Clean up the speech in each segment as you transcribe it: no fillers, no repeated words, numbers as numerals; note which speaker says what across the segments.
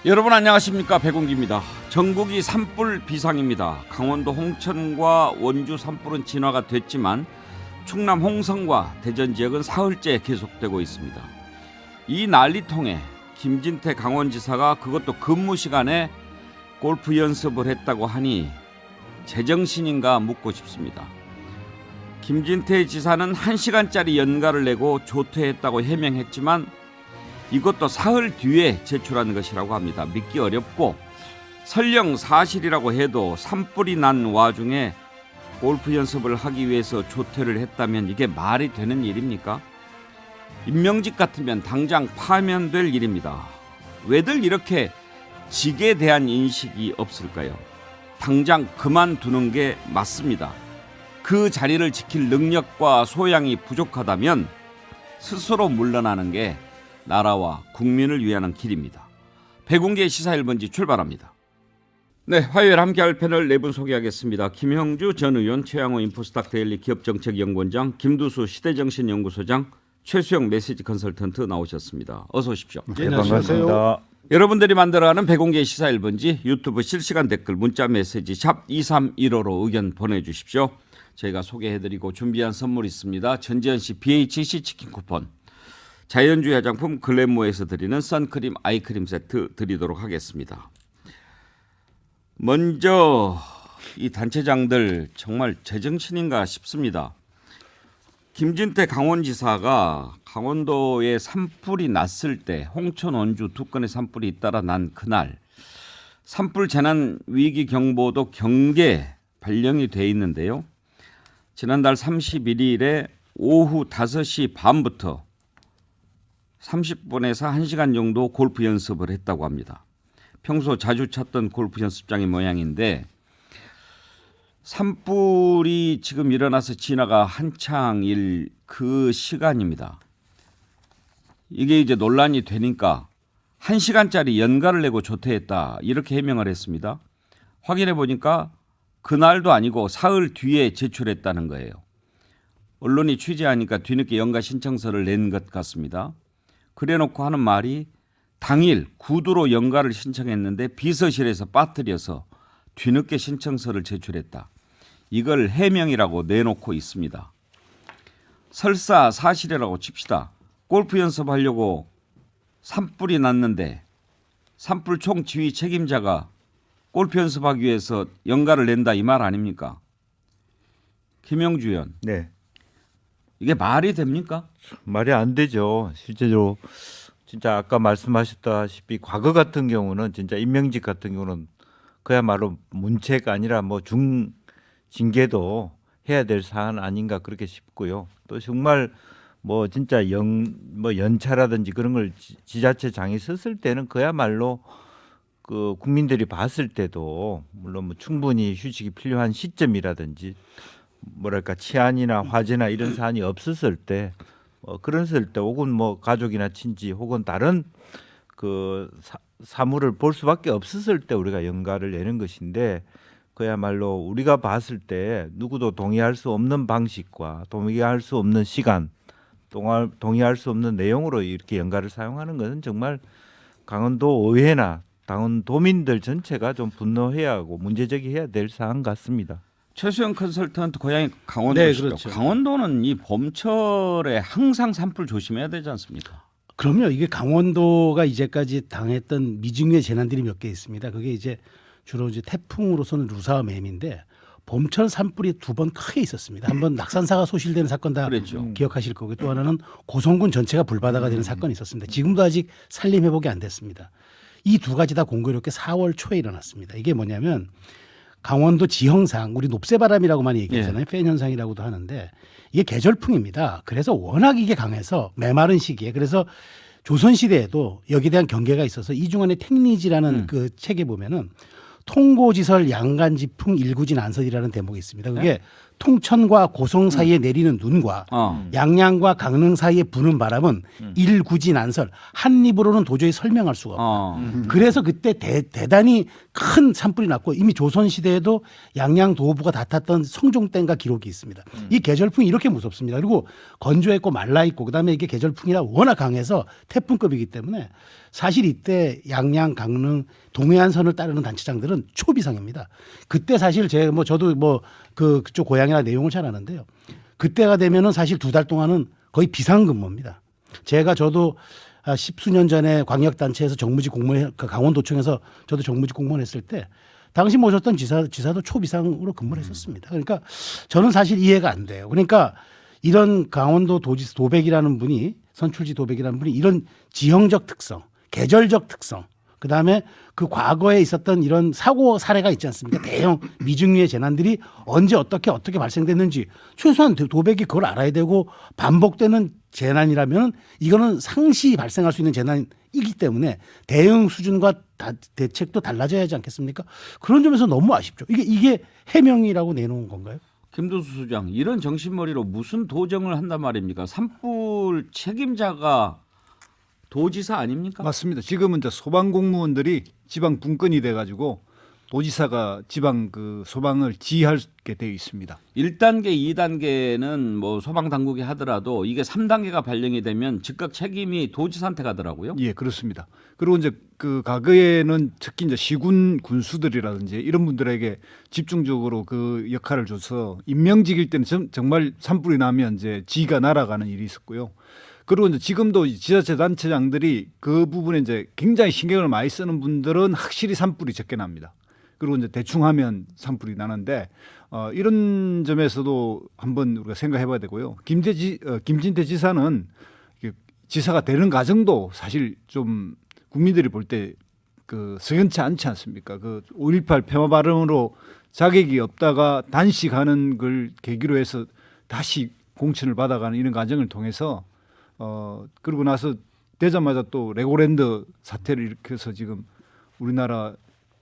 Speaker 1: 여러분 안녕하십니까, 백운기입니다. 전국이 산불 비상입니다. 강원도 홍천과 원주 산불은 진화가 됐지만 충남 홍성과 대전 지역은 사흘째 계속되고 있습니다. 이 난리통에 김진태 강원지사가 그것도 근무 시간에 골프 연습을 했다고 하니 제정신인가 묻고 싶습니다. 김진태 지사는 1시간짜리 연가를 내고 조퇴했다고 해명했지만 이것도 사흘 뒤에 제출한 것이라고 합니다. 믿기 어렵고 설령 사실이라고 해도 산불이 난 와중에 골프 연습을 하기 위해서 조퇴를 했다면 이게 말이 되는 일입니까? 임명직 같으면 당장 파면될 일입니다. 왜들 이렇게 직에 대한 인식이 없을까요? 당장 그만두는 게 맞습니다. 그 자리를 지킬 능력과 소양이 부족하다면 스스로 물러나는 게 나라와 국민을 위하는 길입니다. 백운기의 시사 1번지 출발합니다. 네, 화요일 함께할 패널 4분 소개하겠습니다. 김형주 전 의원, 최양호 인포스닥 데일리 기업정책연구원장, 김두수 시대정신연구소장, 최수영 메시지 컨설턴트 나오셨습니다. 어서 오십시오.
Speaker 2: 네, 반갑습니다.
Speaker 1: 여러분들이 만들어가는 백운기의 시사 1번지 유튜브 실시간 댓글 문자 메시지 샵 2315로 의견 보내주십시오. 저희가 소개해드리고 준비한 선물 있습니다. 전지현씨 BHC 치킨 쿠폰, 자연주의 화장품 글래모에서 드리는 선크림 아이크림 세트 드리도록 하겠습니다. 먼저 이 단체장들 정말 제정신인가 싶습니다. 김진태 강원지사가 강원도에 산불이 났을 때 홍천 원주 두 건의 산불이 잇따라 난 그날 산불 재난 위기 경보도 경계 발령이 돼 있는데요. 지난달 31일에 오후 5시 반부터 30분에서 1시간 정도 골프 연습을 했다고 합니다. 평소 자주 찾던 골프 연습장의 모양인데 산불이 지금 일어나서 지나가 한창일 그 시간입니다. 이게 이제 논란이 되니까 1시간짜리 연가를 내고 조퇴했다 이렇게 해명을 했습니다. 확인해 보니까 그날도 아니고 사흘 뒤에 제출했다는 거예요. 언론이 취재하니까 뒤늦게 연가 신청서를 낸 것 같습니다. 그래놓고 하는 말이 당일 구두로 연가를 신청했는데 비서실에서 빠뜨려서 뒤늦게 신청서를 제출했다. 이걸 해명이라고 내놓고 있습니다. 설사 사실이라고 칩시다. 골프 연습하려고 산불이 났는데 산불 총지휘 책임자가 골프 연습하기 위해서 연가를 낸다 이 말 아닙니까? 김영주 의원.
Speaker 2: 네,
Speaker 1: 이게 말이 됩니까?
Speaker 2: 말이 안 되죠. 실제로 진짜 아까 말씀하셨다시피 과거 같은 경우는 진짜 임명직 같은 경우는 그야말로 문체가 아니라 뭐 중징계도 해야 될 사안 아닌가 그렇게 싶고요. 또 정말 뭐 진짜 연차라든지 그런 걸 지자체장이 썼을 때는 그야말로 그 국민들이 봤을 때도 물론 뭐 충분히 휴식이 필요한 시점이라든지 뭐랄까 치안이나 화재나 이런 사안이 없었을 때 그랬을 때 혹은 뭐 가족이나 친지 혹은 다른 그 사물을 볼 수밖에 없었을 때 우리가 연가를 내는 것인데 그야말로 우리가 봤을 때 누구도 동의할 수 없는 방식과 동의할 수 없는 시간, 동의할 수 없는 내용으로 이렇게 연가를 사용하는 것은 정말 강원도 의회나 강원도민들 전체가 좀 분노해야 하고 문제제기해야 될 사안 같습니다.
Speaker 1: 최수영 컨설턴트 고향이 강원도시죠.
Speaker 3: 네, 그렇죠.
Speaker 1: 강원도는 이 봄철에 항상 산불 조심해야 되지 않습니까?
Speaker 3: 그럼요. 이게 강원도가 이제까지 당했던 미중의 재난들이 몇 개 있습니다. 그게 이제 주로 이제 태풍으로서는 루사와 매미인데 봄철 산불이 2번 크게 있었습니다. 한 번 낙산사가 소실되는 사건 다
Speaker 1: 그랬죠.
Speaker 3: 기억하실 거고요. 또 하나는 고성군 전체가 불바다가 되는 사건이 있었습니다. 지금도 아직 산림 회복이 안 됐습니다. 이 두 가지 다 공교롭게 4월 초에 일어났습니다. 이게 뭐냐면 강원도 지형상 우리 높새바람이라고 많이 얘기하잖아요. 팬 현상이라고도 하는데 이게 계절풍입니다. 그래서 워낙 이게 강해서 메마른 시기에 그래서 조선시대에도 여기에 대한 경계가 있어서 이중환의 택리지라는 그 책에 보면은 통고지설 양간지풍 일구진 안설이라는 대목이 있습니다. 그게 통천과 고성 사이에 내리는 눈과 양양과 강릉 사이에 부는 바람은 일구지난설 한 입으로는 도저히 설명할 수가 없다. 그래서 그때 대단히 큰 산불이 났고 이미 조선 시대에도 양양 도호부가 다탔던 성종댐과 기록이 있습니다. 이 계절풍이 이렇게 무섭습니다. 그리고 건조했고 말라있고 그다음에 이게 계절풍이라 워낙 강해서 태풍급이기 때문에 사실 이때 양양, 강릉, 동해안선을 따르는 단체장들은 초비상입니다. 그때 사실 저도 그쪽 고향이나 내용을 잘 아는데요. 그때가 되면은 사실 2달 동안은 거의 비상근무입니다. 저도 10수년 전에 광역단체에서 정무직 공무원, 강원도청에서 저도 정무직 공무원 했을 때 당시 모셨던 지사도 초비상으로 근무를 했었습니다. 그러니까 저는 사실 이해가 안 돼요. 그러니까 이런 강원도 도지사 도백이라는 분이 선출지 도백이라는 분이 이런 지형적 특성, 계절적 특성, 그다음에 그 과거에 있었던 이런 사고 사례가 있지 않습니까? 대형 미중유의 재난들이 언제 어떻게 발생됐는지 최소한 도백이 그걸 알아야 되고 반복되는 재난이라면 이거는 상시 발생할 수 있는 재난이기 때문에 대응 수준과 대책도 달라져야 하지 않겠습니까? 그런 점에서 너무 아쉽죠. 이게 해명이라고 내놓은 건가요?
Speaker 1: 김두수 수장, 이런 정신머리로 무슨 도정을 한단 말입니까? 산불 책임자가 도지사 아닙니까?
Speaker 4: 맞습니다. 지금은 이제 소방 공무원들이 지방 분권이 돼가지고 도지사가 지방 그 소방을 지휘하게 되어 있습니다.
Speaker 1: 1단계, 2단계는 뭐 소방 당국이 하더라도 이게 3단계가 발령이 되면 즉각 책임이 도지사한테 가더라고요.
Speaker 4: 예, 그렇습니다. 그리고 이제 그 과거에는 특히 이제 시군 군수들이라든지 이런 분들에게 집중적으로 그 역할을 줘서 임명직일 때는 정말 산불이 나면 이제 지휘가 날아가는 일이 있었고요. 그리고 이제 지금도 지자체 단체장들이 그 부분에 이제 굉장히 신경을 많이 쓰는 분들은 확실히 산불이 적게 납니다. 그리고 이제 대충 하면 산불이 나는데 이런 점에서도 한번 우리가 생각해봐야 되고요. 김진태 지사는 지사가 되는 과정도 사실 좀 국민들이 볼 때 그 석연치 않지 않습니까? 그 5.18 폐마 발언으로 자격이 없다가 단식하는 걸 계기로 해서 다시 공천을 받아가는 이런 과정을 통해서 그러고 나서 되자마자 또 레고랜드 사태를 일으켜서 지금 우리나라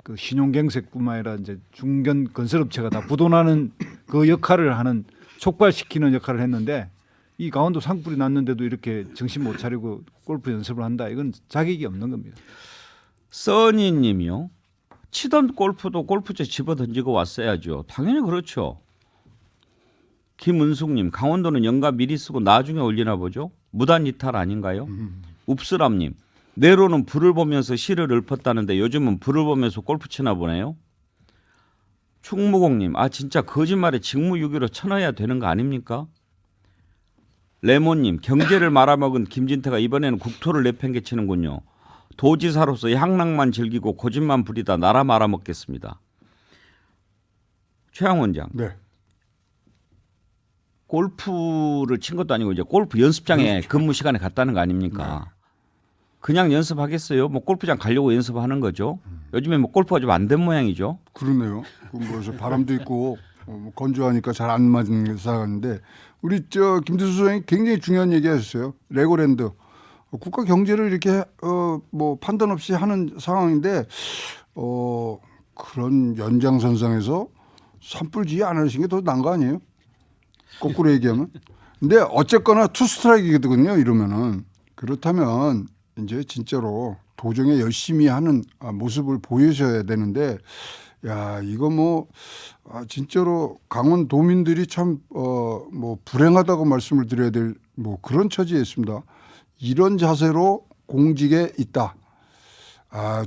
Speaker 4: 그 신용경색뿐만 아니라 이제 중견 건설업체가 다 부도나는 그 역할을 하는 촉발시키는 역할을 했는데 이 강원도 산불이 났는데도 이렇게 정신 못 차리고 골프 연습을 한다. 이건 자격이 없는 겁니다.
Speaker 1: 써니님이요. 치던 골프도 골프채 집어 던지고 왔어야죠. 당연히 그렇죠. 김은숙님, 강원도는 연가 미리 쓰고 나중에 올리나 보죠. 무단 이탈 아닌가요? 읍스람님, 내로는 불을 보면서 시를 읊었다는데 요즘은 불을 보면서 골프 치나 보네요. 충무공님, 진짜 거짓말에 직무유기로 쳐넣어야 되는 거 아닙니까? 레몬님, 경제를 말아먹은 김진태가 이번에는 국토를 내팽개치는군요. 도지사로서 향락만 즐기고 고집만 부리다 나라 말아먹겠습니다. 최양 원장.
Speaker 5: 네.
Speaker 1: 골프를 친 것도 아니고 이제 골프 연습장에 근무 시간에 갔다는 거 아닙니까? 그냥 연습하겠어요? 뭐 골프장 가려고 연습하는 거죠. 요즘에 뭐 골프가 좀 안 된 모양이죠.
Speaker 5: 그러네요. 그래서 바람도 있고 건조하니까 잘 안 맞는 사람인데 우리 김두수 소장이 굉장히 중요한 얘기하셨어요. 레고랜드 국가 경제를 이렇게 뭐 판단 없이 하는 상황인데 그런 연장선상에서 산불 지휘 안 하시는 게 더 나은 거 아니에요? 거꾸로 얘기하면. 근데 어쨌거나 투 스트라이크거든요. 이러면은 그렇다면 이제 진짜로 도정에 열심히 하는 모습을 보여줘야 되는데 야 이거 뭐 진짜로 강원도민들이 참 뭐 불행하다고 말씀을 드려야 될 뭐 그런 처지에 있습니다. 이런 자세로 공직에 있다.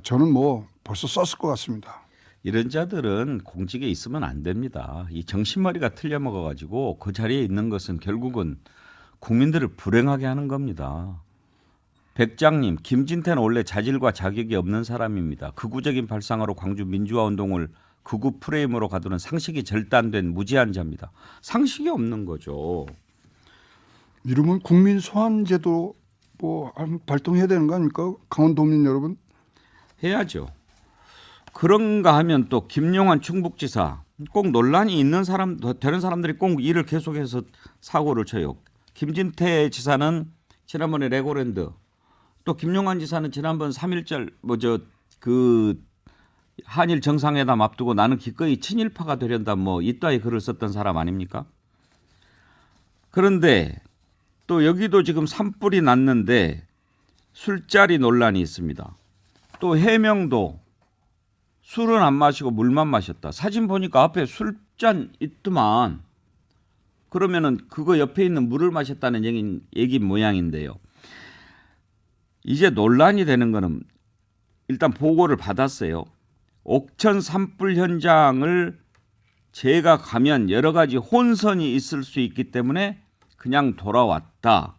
Speaker 5: 저는 뭐 벌써 썼을 것 같습니다.
Speaker 1: 이런 자들은 공직에 있으면 안 됩니다. 이 정신머리가 틀려먹어가지고 그 자리에 있는 것은 결국은 국민들을 불행하게 하는 겁니다. 백장님, 김진태는 원래 자질과 자격이 없는 사람입니다. 극우적인 발상으로 광주 민주화운동을 극우 프레임으로 가두는 상식이 절단된 무지한 자입니다. 상식이 없는 거죠.
Speaker 5: 이러면 국민 소환제도 뭐 발동해야 되는 거 아닙니까? 강원도민 여러분.
Speaker 1: 해야죠. 그런가 하면 또 김용환 충북지사 꼭 논란이 있는 사람 되는 사람들이 꼭 일을 계속해서 사고를 쳐요. 김진태 지사는 지난번에 레고랜드 또 김용환 지사는 지난번 3.1절 한일 정상회담 앞두고 나는 기꺼이 친일파가 되련다 뭐 이따위 글을 썼던 사람 아닙니까? 그런데 또 여기도 지금 산불이 났는데 술자리 논란이 있습니다. 또 해명도 술은 안 마시고 물만 마셨다. 사진 보니까 앞에 술잔 있더만. 그러면은 그거 옆에 있는 물을 마셨다는 얘기 모양인데요. 이제 논란이 되는 거는 일단 보고를 받았어요. 옥천 산불 현장을 제가 가면 여러 가지 혼선이 있을 수 있기 때문에 그냥 돌아왔다.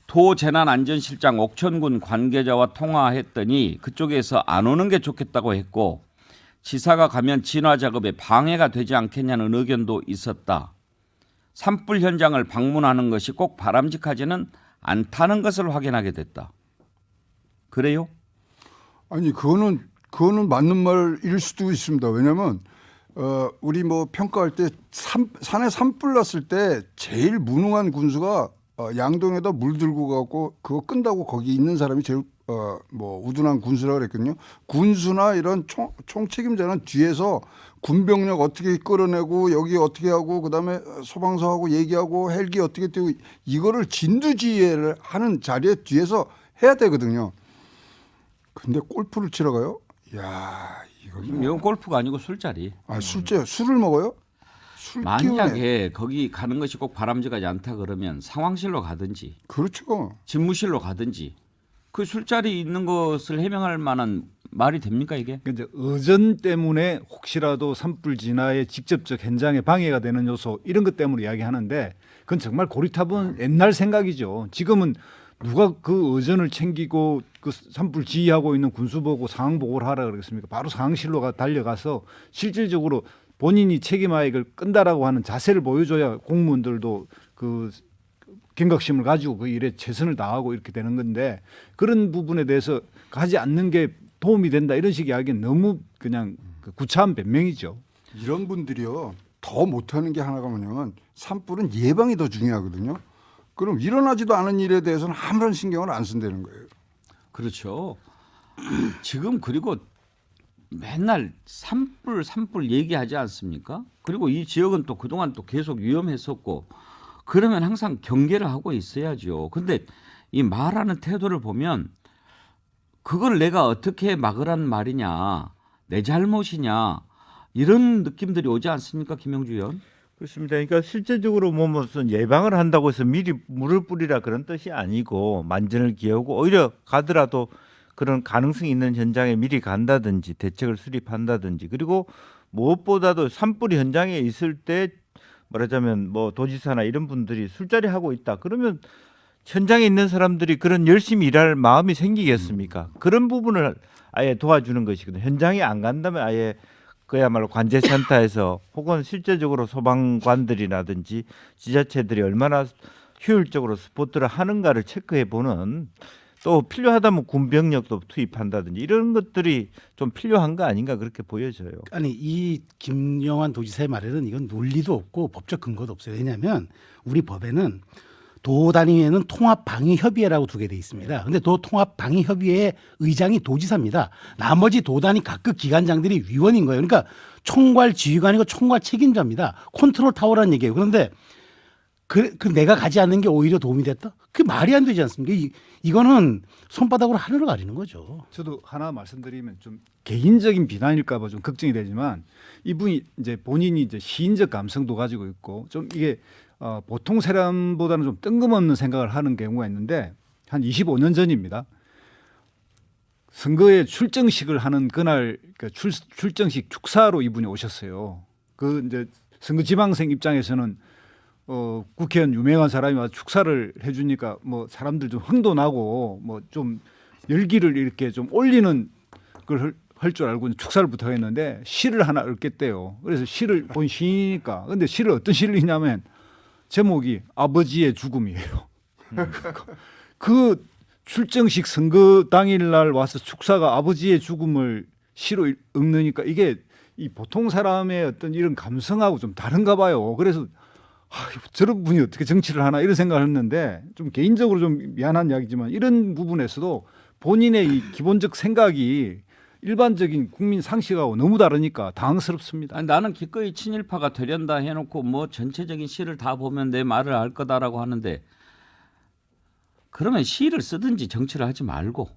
Speaker 1: 도재난안전실장 옥천군 관계자와 통화했더니 그쪽에서 안 오는 게 좋겠다고 했고 지사가 가면 진화 작업에 방해가 되지 않겠냐는 의견도 있었다. 산불 현장을 방문하는 것이 꼭 바람직하지는 않다는 것을 확인하게 됐다. 그래요?
Speaker 5: 아니 그거는 맞는 말일 수도 있습니다. 왜냐하면 우리 뭐 평가할 때 산에 산불 났을 때 제일 무능한 군수가 양동에다 물 들고 가고 그거 끈다고 거기 있는 사람이 제일 뭐 우둔한 군수라 그랬거든요. 군수나 이런 총 책임자는 뒤에서 군병력 어떻게 끌어내고 여기 어떻게 하고 그다음에 소방서하고 얘기하고 헬기 어떻게 띄고 이거를 진두지휘를 하는 자리에 뒤에서 해야 되거든요. 근데 골프를 치러 가요? 야,
Speaker 1: 이건 골프가 아니고 술자리.
Speaker 5: 술을 먹어요? 술 기운에.
Speaker 1: 만약에 거기 가는 것이 꼭 바람직하지 않다 그러면 상황실로 가든지
Speaker 5: 그렇죠.
Speaker 1: 집무실로 가든지 그 술자리 있는 것을 해명할 만한 말이 됩니까 이게?
Speaker 4: 이제 의전 때문에 혹시라도 산불 진화의 직접적 현장에 방해가 되는 요소 이런 것 때문에 이야기하는데 그건 정말 고리탑은 옛날 생각이죠. 지금은 누가 그 의전을 챙기고 그 산불 지휘하고 있는 군수 보고 상황 보고를 하라 그러겠습니까? 바로 상황실로 달려가서 실질적으로 본인이 책임아액을 끈다라고 하는 자세를 보여줘야 공무원들도 그 경각심을 가지고 그 일에 최선을 다하고 이렇게 되는 건데 그런 부분에 대해서 가지 않는 게 도움이 된다 이런 식의 이야기는 너무 그냥 구차한 변명이죠.
Speaker 5: 이런 분들이요. 더 못하는 게 하나가 뭐냐면 산불은 예방이 더 중요하거든요. 그럼 일어나지도 않은 일에 대해서는 아무런 신경을 안 쓴다는 거예요.
Speaker 1: 그렇죠. 지금 그리고 맨날 산불 얘기하지 않습니까? 그리고 이 지역은 또 그동안 또 계속 위험했었고 그러면 항상 경계를 하고 있어야죠. 근데 이 말하는 태도를 보면 그걸 내가 어떻게 막으란 말이냐, 내 잘못이냐 이런 느낌들이 오지 않습니까, 김영주 의원?
Speaker 2: 그렇습니다. 그러니까 실제적으로 뭐 무슨 예방을 한다고 해서 미리 물을 뿌리라 그런 뜻이 아니고 만전을 기하고 오히려 가더라도 그런 가능성이 있는 현장에 미리 간다든지 대책을 수립한다든지 그리고 무엇보다도 산불 현장에 있을 때 말하자면 뭐 도지사나 이런 분들이 술자리 하고 있다 그러면 현장에 있는 사람들이 그런 열심히 일할 마음이 생기겠습니까? 그런 부분을 아예 도와주는 것이거든요. 현장에 안 간다면 아예 그야말로 관제센터에서 혹은 실제적으로 소방관들이라든지 지자체들이 얼마나 효율적으로 스포트를 하는가를 체크해 보는 또 필요하다면 군병력도 투입한다든지 이런 것들이 좀 필요한 거 아닌가 그렇게 보여져요.
Speaker 3: 아니 이 김영환 도지사의 말에는 이건 논리도 없고 법적 근거도 없어요. 왜냐하면 우리 법에는 도 단위에는 통합방위협의회라고 두 개 돼 있습니다. 근데 도 통합방위협의회 의장이 도지사입니다. 나머지 도 단위 각급 기관장들이 위원인 거예요. 그러니까 총괄 지휘관이고 총괄 책임자입니다. 컨트롤 타워라는 얘기예요. 그런데 그 내가 가지 않는 게 오히려 도움이 됐다? 그게 말이 안 되지 않습니까? 이거는 손바닥으로 하늘을 가리는 거죠.
Speaker 4: 저도 하나 말씀드리면 좀 개인적인 비난일까 봐 좀 걱정이 되지만 이분이 이제 본인이 이제 시인적 감성도 가지고 있고 좀 이게 보통 사람보다는 좀 뜬금없는 생각을 하는 경우가 있는데 한 25년 전입니다. 선거에 출정식을 하는 그날 출정식 축사로 이분이 오셨어요. 그 이제 선거 지방생 입장에서는 국회의원 유명한 사람이 와서 축사를 해주니까 뭐 사람들 좀 흥도 나고 뭐 좀 열기를 이렇게 좀 올리는 걸 할 줄 알고 축사를 부탁했는데 시를 하나 읊겠대요. 그래서 시를 본 시니까 근데 시를 어떤 시를 읽냐면 제목이 아버지의 죽음이에요. 그 출정식 선거 당일날 와서 축사가 아버지의 죽음을 시로 읽으니까 이게 이 보통 사람의 어떤 이런 감성하고 좀 다른가 봐요. 그래서 저런 분이 어떻게 정치를 하나 이런 생각을 했는데 좀 개인적으로 좀 미안한 이야기지만 이런 부분에서도 본인의 이 기본적 생각이 일반적인 국민 상식하고 너무 다르니까 당황스럽습니다.
Speaker 1: 아니, 나는 기꺼이 친일파가 되련다 해놓고 뭐 전체적인 시를 다 보면 내 말을 알 거다라고 하는데 그러면 시를 쓰든지 정치를 하지 말고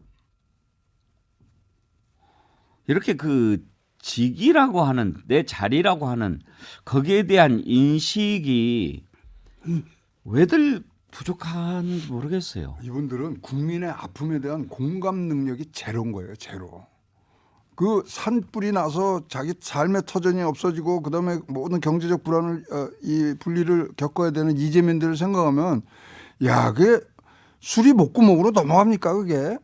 Speaker 1: 이렇게 그 직이라고 하는 내 자리라고 하는 거기에 대한 인식이 왜들 부족한지 모르겠어요.
Speaker 5: 이분들은 국민의 아픔에 대한 공감 능력이 제로인 거예요. 제로. 그 산불이 나서 자기 삶의 터전이 없어지고 그다음에 모든 경제적 불안을 이 분리를 겪어야 되는 이재민들을 생각하면 야, 그게 술이 목구멍으로 넘어갑니까 그게?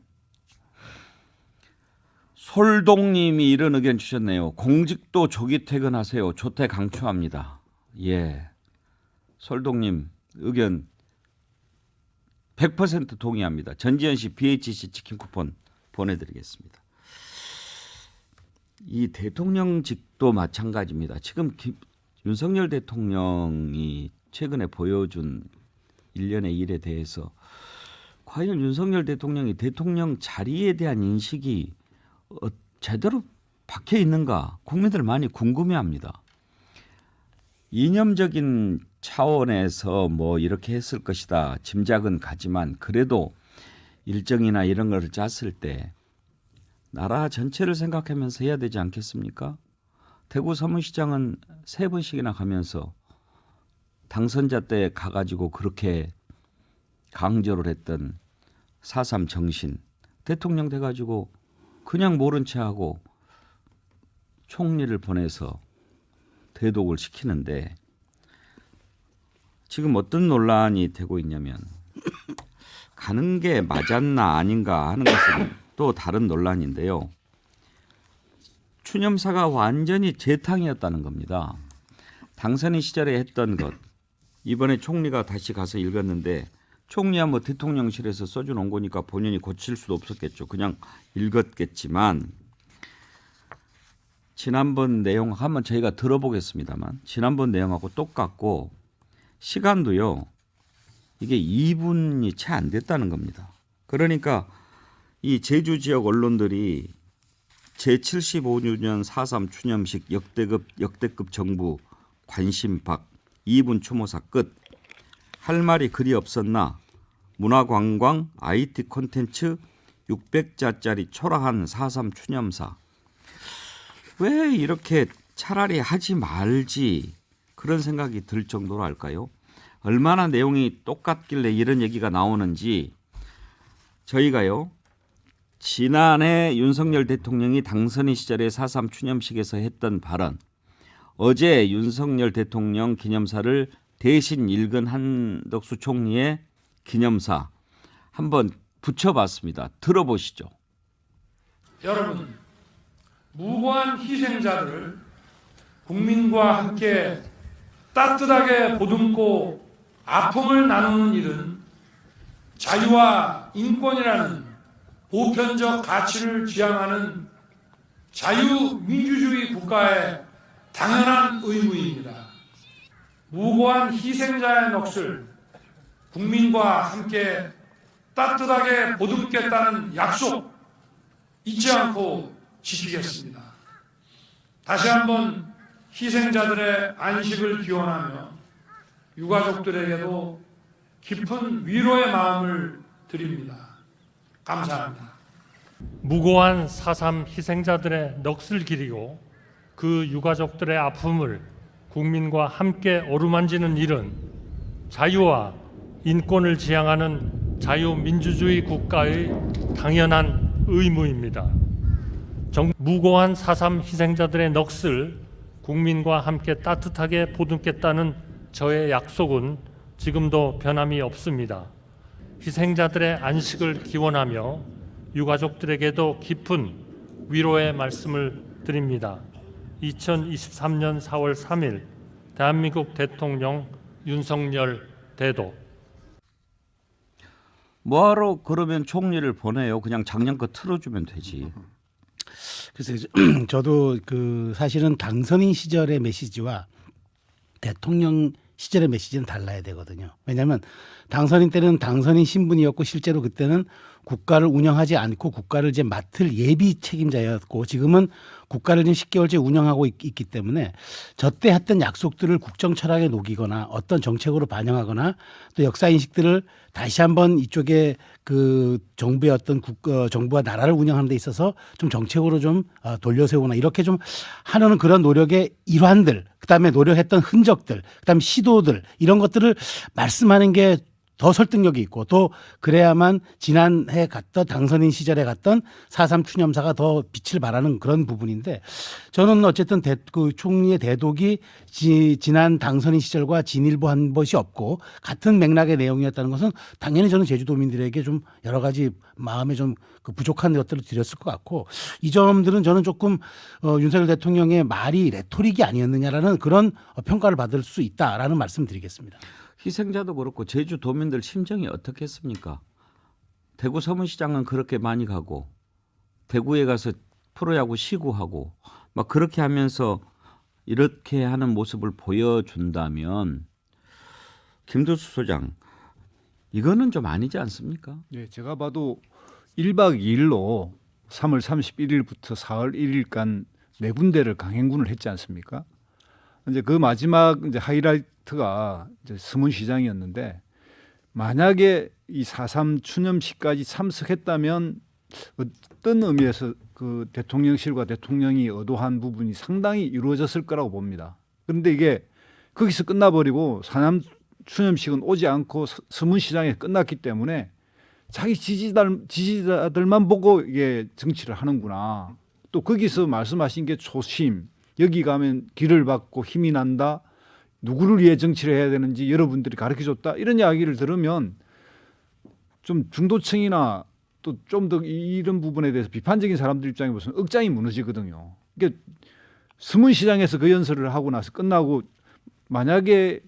Speaker 1: 솔동님이 이런 의견 주셨네요. 공직도 조기 퇴근하세요. 조퇴 강추합니다. 예, 솔동님 의견 100% 동의합니다. 전지현 씨 BHC 치킨 쿠폰 보내드리겠습니다. 이 대통령직도 마찬가지입니다. 지금 윤석열 대통령이 최근에 보여준 일련의 일에 대해서 과연 윤석열 대통령이 대통령 자리에 대한 인식이 제대로 박혀 있는가 국민들 많이 궁금해합니다. 이념적인 차원에서 뭐 이렇게 했을 것이다 짐작은 가지만 그래도 일정이나 이런 거를 짰을 때 나라 전체를 생각하면서 해야 되지 않겠습니까? 대구 서문시장은 3번씩이나 가면서 당선자 때 가가지고 그렇게 강조를 했던 4.3 정신 대통령 돼가지고 그냥 모른 채 하고 총리를 보내서 대독을 시키는데 지금 어떤 논란이 되고 있냐면 가는 게 맞았나 아닌가 하는 것은 또 다른 논란인데요. 추념사가 완전히 재탕이었다는 겁니다. 당선인 시절에 했던 것 이번에 총리가 다시 가서 읽었는데 총리야 뭐 대통령실에서 써준 거니까 본인이 고칠 수도 없었겠죠. 그냥 읽었겠지만 지난번 내용 한번 저희가 들어보겠습니다만 지난번 내용하고 똑같고 시간도요. 이게 2분이 채 안 됐다는 겁니다. 그러니까 이 제주 지역 언론들이 제75주년 4.3 추념식 역대급 정부 관심박 2분 추모사 끝. 할 말이 그리 없었나 문화관광 IT 콘텐츠 600자짜리 초라한 4.3 추념사. 왜 이렇게 차라리 하지 말지 그런 생각이 들 정도로 할까요? 얼마나 내용이 똑같길래 이런 얘기가 나오는지 저희가요. 지난해 윤석열 대통령이 당선인 시절에 4.3 추념식에서 했던 발언 어제 윤석열 대통령 기념사를 대신 읽은 한덕수 총리의 기념사 한번 붙여봤습니다. 들어보시죠.
Speaker 6: 여러분, 무고한 희생자들을 국민과 함께 따뜻하게 보듬고 아픔을 나누는 일은 자유와 인권이라는 보편적 가치를 지향하는 자유민주주의 국가의 당연한 의무입니다. 무고한 희생자의 넋을 국민과 함께 따뜻하게 보듬겠다는 약속 잊지 않고 지키겠습니다. 다시 한번 희생자들의 안식을 기원하며 유가족들에게도 깊은 위로의 마음을 드립니다. 감사합니다.
Speaker 7: 무고한 4.3 희생자들의 넋을 기리고 그 유가족들의 아픔을 국민과 함께 어루만지는 일은 자유와 인권을 지향하는 자유민주주의 국가의 당연한 의무입니다. 무고한 4.3 희생자들의 넋을 국민과 함께 따뜻하게 보듬겠다는 저의 약속은 지금도 변함이 없습니다. 희생자들의 안식을 기원하며 유가족들에게도 깊은 위로의 말씀을 드립니다. 2023년 4월 3일 대한민국 대통령 윤석열 대독.
Speaker 1: 뭐하러 그러면 총리를 보내요? 그냥 작년 거 틀어주면 되지.
Speaker 3: 그래서 저도 그 사실은 당선인 시절의 메시지와 대통령 시절의 메시지는 달라야 되거든요. 왜냐하면 당선인 때는 당선인 신분이었고 실제로 그때는 국가를 운영하지 않고 국가를 이제 맡을 예비 책임자였고 지금은 국가를 지금 10개월째 운영하고 있기 때문에 저때 했던 약속들을 국정 철학에 녹이거나 어떤 정책으로 반영하거나 또 역사 인식들을 다시 한번 이쪽에 그 정부의 어떤 정부가 나라를 운영하는 데 있어서 좀 정책으로 좀 돌려세우거나 이렇게 좀 하는 그런 노력의 일환들, 그다음에 노력했던 흔적들, 그다음에 시도들 이런 것들을 말씀하는 게 더 설득력이 있고 또 그래야만 지난해 갔던 당선인 시절에 갔던 4.3 추념사가 더 빛을 발하는 그런 부분인데 저는 어쨌든 그 총리의 대독이 지난 당선인 시절과 진일보한 것이 없고 같은 맥락의 내용이었다는 것은 당연히 저는 제주도민들에게 좀 여러 가지 마음에 좀 그 부족한 것들을 드렸을 것 같고 이 점들은 저는 조금 윤석열 대통령의 말이 레토릭이 아니었느냐라는 그런 평가를 받을 수 있다라는 말씀드리겠습니다.
Speaker 1: 희생자도 그렇고 제주도민들 심정이 어떻겠습니까? 대구 서문시장은 그렇게 많이 가고 대구에 가서 프로야구 시구하고 막 그렇게 하면서 이렇게 하는 모습을 보여준다면 김두수 소장 이거는 좀 아니지 않습니까?
Speaker 4: 네, 제가 봐도 1박 2일로 3월 31일부터 4월 1일간 네 군데를 강행군을 했지 않습니까? 이제 그 마지막 이제 하이라이트가 이제 서문시장이었는데 만약에 이 4.3 추념식까지 참석했다면 어떤 의미에서 그 대통령실과 대통령이 의도한 부분이 상당히 이루어졌을 거라고 봅니다. 그런데 이게 거기서 끝나버리고 4.3 추념식은 오지 않고 서문시장에 끝났기 때문에 자기 지지자들만 보고 이게 정치를 하는구나. 또 거기서 말씀하신 게 초심. 여기 가면 길을 받고 힘이 난다. 누구를 위해 정치를 해야 되는지 여러분들이 가르쳐줬다. 이런 이야기를 들으면 좀 중도층이나 또 좀 더 이런 부분에 대해서 비판적인 사람들 입장에 보면 억장이 무너지거든요. 그러니까 서문시장에서 그 연설을 하고 나서 끝나고 만약에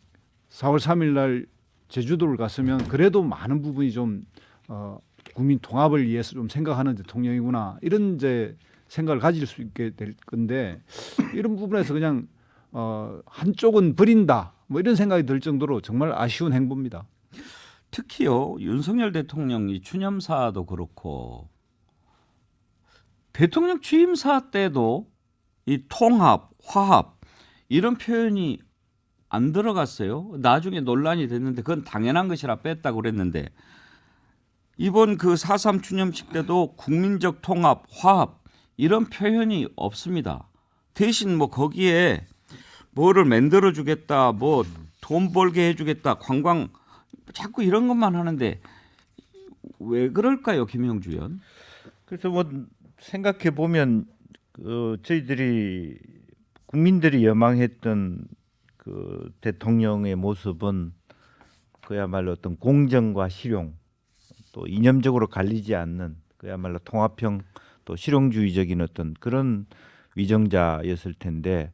Speaker 4: 4월 3일 날 제주도를 갔으면 그래도 많은 부분이 좀 국민 통합을 위해서 좀 생각하는 대통령이구나 이런 이제 생각을 가질 수 있게 될 건데 이런 부분에서 그냥 한쪽은 버린다 뭐 이런 생각이 들 정도로 정말 아쉬운 행보입니다.
Speaker 1: 특히요 윤석열 대통령이 추념사도 그렇고 대통령 취임사 때도 이 통합, 화합 이런 표현이 안 들어갔어요. 나중에 논란이 됐는데 그건 당연한 것이라 뺐다고 그랬는데 이번 그 4.3 추념식 때도 국민적 통합, 화합 이런 표현이 없습니다. 대신 뭐 거기에 뭐를 만들어 주겠다, 뭐 돈 벌게 해주겠다, 관광 자꾸 이런 것만 하는데 왜 그럴까요, 김영주 의원?
Speaker 2: 그래서 뭐 생각해 보면 저희들이 국민들이 열망했던 그 대통령의 모습은 그야말로 어떤 공정과 실용 또 이념적으로 갈리지 않는 그야말로 통합형 또 실용주의적인 어떤 그런 위정자였을 텐데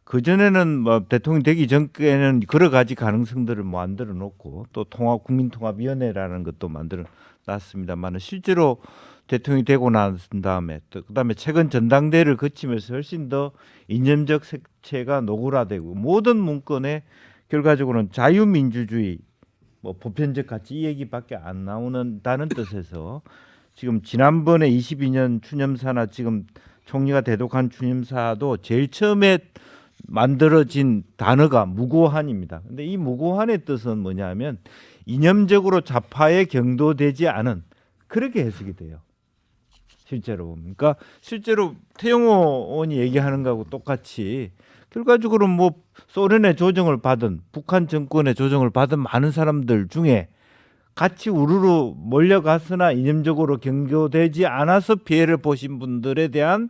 Speaker 2: 그 전에는 뭐 대통령 되기 전에는 여러 가지 가능성들을 만들어 놓고 또 국민통합위원회라는 것도 만들어 놨습니다만 실제로 대통령이 되고 난 다음에 또 그다음에 최근 전당대회를 거치면서 훨씬 더 이념적 색채가 노골화되고 모든 문건에 결과적으로는 자유민주주의 뭐 보편적 가치 이 얘기밖에 안 나오는다는 뜻에서 지금 지난번에 22년 추념사나 지금 총리가 대독한 추념사도 제일 처음에 만들어진 단어가 무고한입니다. 근데 이 무고한의 뜻은 뭐냐면 이념적으로 좌파에 경도되지 않은 그렇게 해석이 돼요. 실제로 보면. 그러니까 실제로 태영호 의원이 얘기하는 거하고 똑같이 결과적으로 뭐 소련의 조정을 받은 북한 정권의 조정을 받은 많은 사람들 중에 같이 우르르 몰려갔으나 이념적으로 경도되지 않아서 피해를 보신 분들에 대한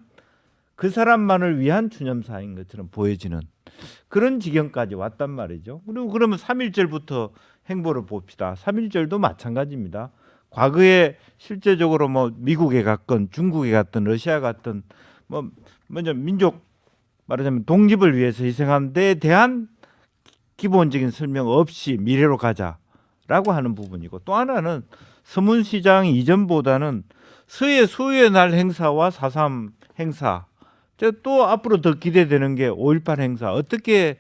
Speaker 2: 그 사람만을 위한 추념사인 것처럼 보여지는 그런 지경까지 왔단 말이죠. 그리고 그러면 3.1절부터 행보를 봅시다. 3.1절도 마찬가지입니다. 과거에 실제적으로 뭐 미국에 갔건 중국에 갔든 러시아 갔든 뭐 먼저 민족 말하자면 독립을 위해서 희생한 데에 대한 기본적인 설명 없이 미래로 가자라고 하는 부분이고 또 하나는 서문시장 이전보다는 서해 수호의 날 행사와 4.3 행사 또 앞으로 더 기대되는 게 5.18 행사 어떻게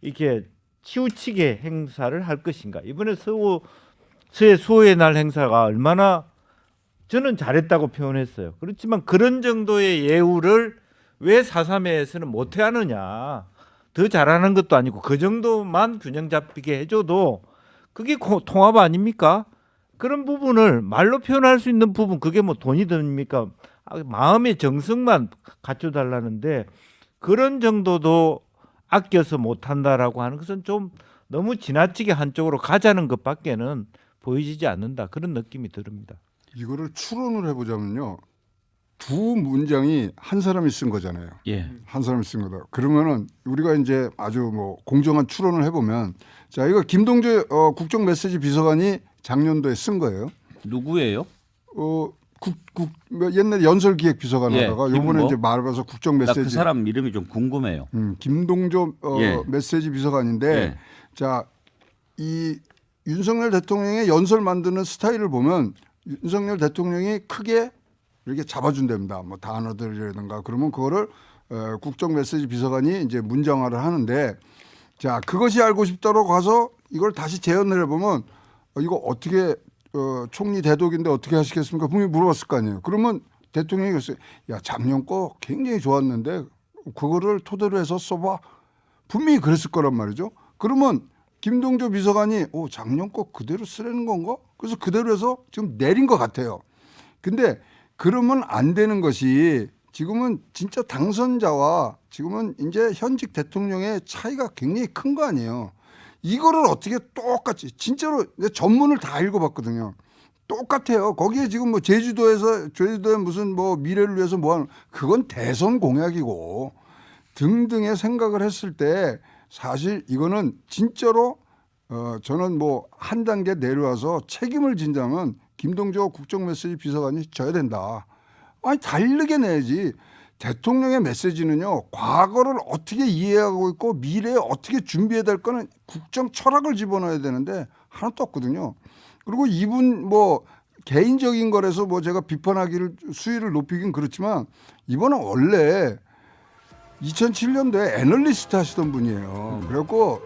Speaker 2: 이렇게 치우치게 행사를 할 것인가 이번에 서해 수호의 날 행사가 얼마나 저는 잘했다고 표현했어요. 그렇지만 그런 정도의 예우를 왜 4.3에서는 못해 하느냐. 더 잘하는 것도 아니고 그 정도만 균형 잡히게 해줘도 그게 통합 아닙니까? 그런 부분을 말로 표현할 수 있는 부분 그게 뭐 돈이 듭니까? 마음의 정성만 갖춰달라는데 그런 정도도 아껴서 못한다라고 하는 것은 좀 너무 지나치게 한쪽으로 가자는 것밖에는 보이지 않는다. 그런 느낌이 듭니다.
Speaker 5: 이거를 추론을 해보자면요. 두 문장이 한 사람이 쓴 거잖아요.
Speaker 1: 예.
Speaker 5: 한 사람이 쓴 거다. 그러면은 우리가 이제 아주 뭐 공정한 추론을 해보면 자 이거 김동재 국정 메시지 비서관이 작년도에 쓴 거예요.
Speaker 1: 누구예요?
Speaker 5: 옛날 연설 기획 비서관
Speaker 1: 예,
Speaker 5: 하다가
Speaker 1: 김모?
Speaker 5: 요번에 이제 말해서 국정
Speaker 1: 나
Speaker 5: 메시지
Speaker 1: 그 사람 이름이 좀 궁금해요.
Speaker 5: 김동조
Speaker 1: 예.
Speaker 5: 메시지 비서관인데
Speaker 1: 예.
Speaker 5: 자 이 윤석열 대통령의 연설 만드는 스타일을 보면 윤석열 대통령이 크게 이렇게 잡아준답니다. 뭐 단어들이라든가 그러면 그거를 국정 메시지 비서관이 이제 문장화를 하는데 자 그것이 알고 싶다로 가서 이걸 다시 재연을 해보면 이거 어떻게 총리 대독인데 어떻게 하시겠습니까? 분명히 물어봤을 거 아니에요. 그러면 대통령이 그랬어요. 야 작년 거 굉장히 좋았는데 그거를 토대로 해서 써봐. 분명히 그랬을 거란 말이죠. 그러면 김동조 비서관이 작년 거 그대로 쓰라는 건가? 그래서 그대로 해서 지금 내린 것 같아요. 근데 그러면 안 되는 것이 지금은 진짜 당선자와 지금은 이제 현직 대통령의 차이가 굉장히 큰 거 아니에요. 이거를 어떻게 똑같이 진짜로 전문을 다 읽어봤거든요. 똑같아요. 거기에 지금 뭐 제주도에 무슨 뭐 미래를 위해서 뭐 하는 그건 대선 공약이고 등등의 생각을 했을 때 사실 이거는 진짜로 저는 뭐 한 단계 내려와서 책임을 진다면 김동조 국정메시지 비서관이 져야 된다. 아니 다르게 내야지. 대통령의 메시지는요. 과거를 어떻게 이해하고 있고 미래에 어떻게 준비해야 될 거는 국정 철학을 집어넣어야 되는데 하나도 없거든요. 그리고 이분 뭐 개인적인 거라서 뭐 제가 비판하기를 수위를 높이긴 그렇지만 이번은 원래 2007년도에 애널리스트 하시던 분이에요. 그래갖고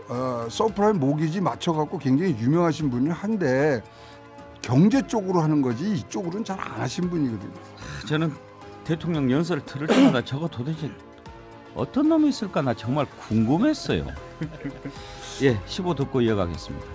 Speaker 5: 서프라임 모기지 맞춰갖고 굉장히 유명하신 분이 한데 경제 쪽으로 하는 거지 이쪽으로는 잘 안 하신 분이거든요.
Speaker 1: 저는 대통령 연설을 들을 때마다 저거 도대체 어떤 놈이 있을까 나 정말 궁금했어요. 예, 15 듣고 이어가겠습니다.